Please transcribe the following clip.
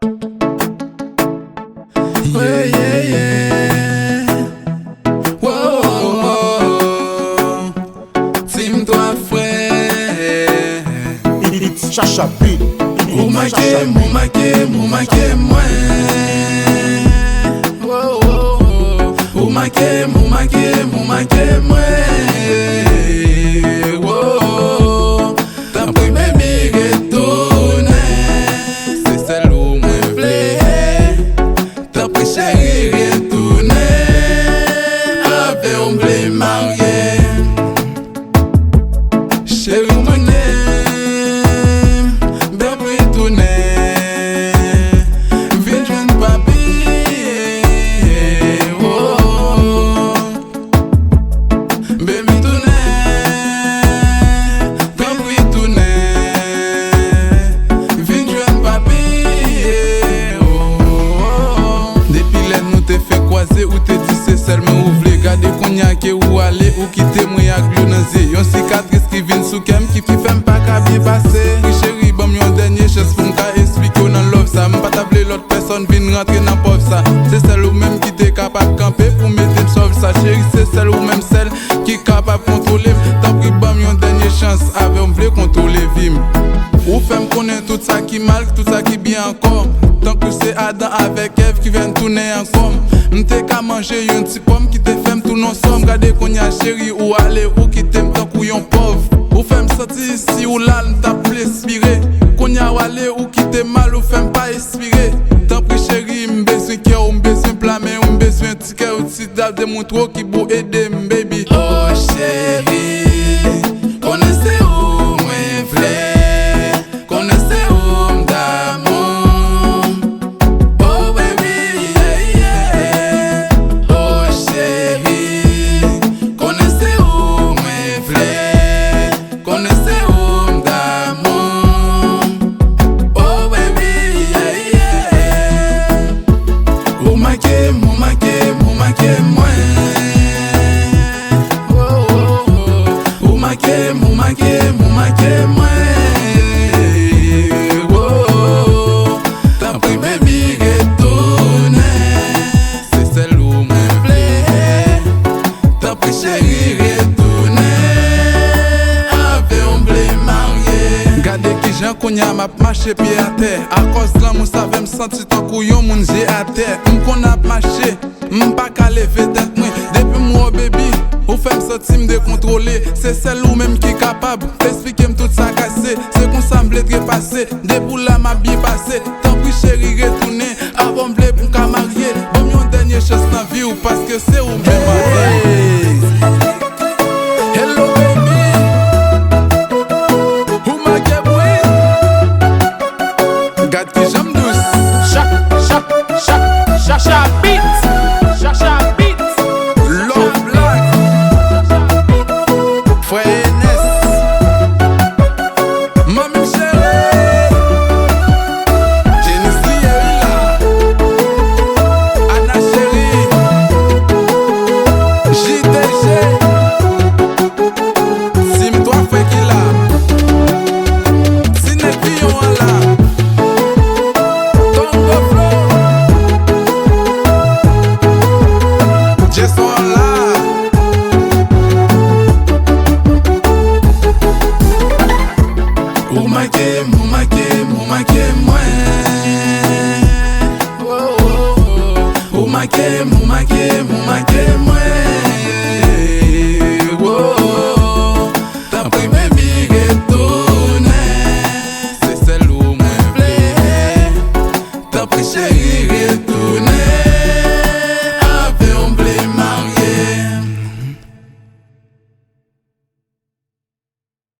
Yeah, yeah, yeah. Wow, wow, wow. Team toi frère. It's Chacha Beat. Ou maqué, mou maqué, mou maqué moi. Wow, wow, wow. Ou maqué, mou maqué, mou maqué moi. Wow. T'as pris baby retourne. C'est celle où moi v'lais. T'as pris chérie retourne. Avec on v'lait marier. Chérie mon ou te dit c'est seulement ou vle gade konyake ou aller ou quitter moi ak glonanze yon cicatrice qui vient sous kem qui fait pas ka bien passer oui chérie bon yon dernier chance pour m'ka expliquer dans love ça m'pas tabler l'autre personne vient rentrer dans pauvre ça c'est celle ou même qui t'est capable camper pour mettre me sauve ça chérie c'est celle ou même celle qui capable contrôler tant pis bon yon dernier chance avec on vle contrôler vim ou fait me connaître tout ça qui mal tout ça qui bien encore tant que c'est Adam avec Eve qui vient tourner encore m'te ka manger yon ti pomme qui te fait tout non somme gade qu'on y a chérie ou aller ou qui t'aime tant qu'on yon pauvre ou fait me sentir ici ou là m'ta pour respirer qu'on y a ou aller ou qui te mal ou fait pas respirer tant pis chérie m'besoin cœur ou m'besoin plat mais ou m'besoin ti cœur ou ti dab de mon trop qui beau aider m'baby oh chérie connaissez où moi v'lais connaissez où m'damour Mou maqué moi. Wow. T'as pris baby retourne. C'est celle où moi v'lais. T'as pris chérie retourne. Avec on v'lait marier. Gade qui j'en konya m'a marché pied à terre. À cause de l'amour ça fait me sentir tant couillon moun j'ai à terre. M'kon a marché, m'pas qu'à lever tête moi. Depuis moi baby. Ou fait me sentir me décontrôler. C'est celle ou même qui est capable d'expliquer tout ça cassé. C'est qu'on semble trépasser. Des boules là m'a bien passé. Tant pis chérie retourner. Avant m'blé pour qu'à marier. Bon yon dernière chance dans vie ou parce que c'est ou même marié. Hello baby. Ou ma boy. Gade qui j'aime douce. Chacha Beat. Chacha Beat. Love black. Frère Ernest, Mami chérie, Jenny Sliela, Anna chérie, JTG, Sim toi fait qui là, Sinek Pion là, Tongo Flow, Jason là. Mou maqué moi. Ou maqué moi.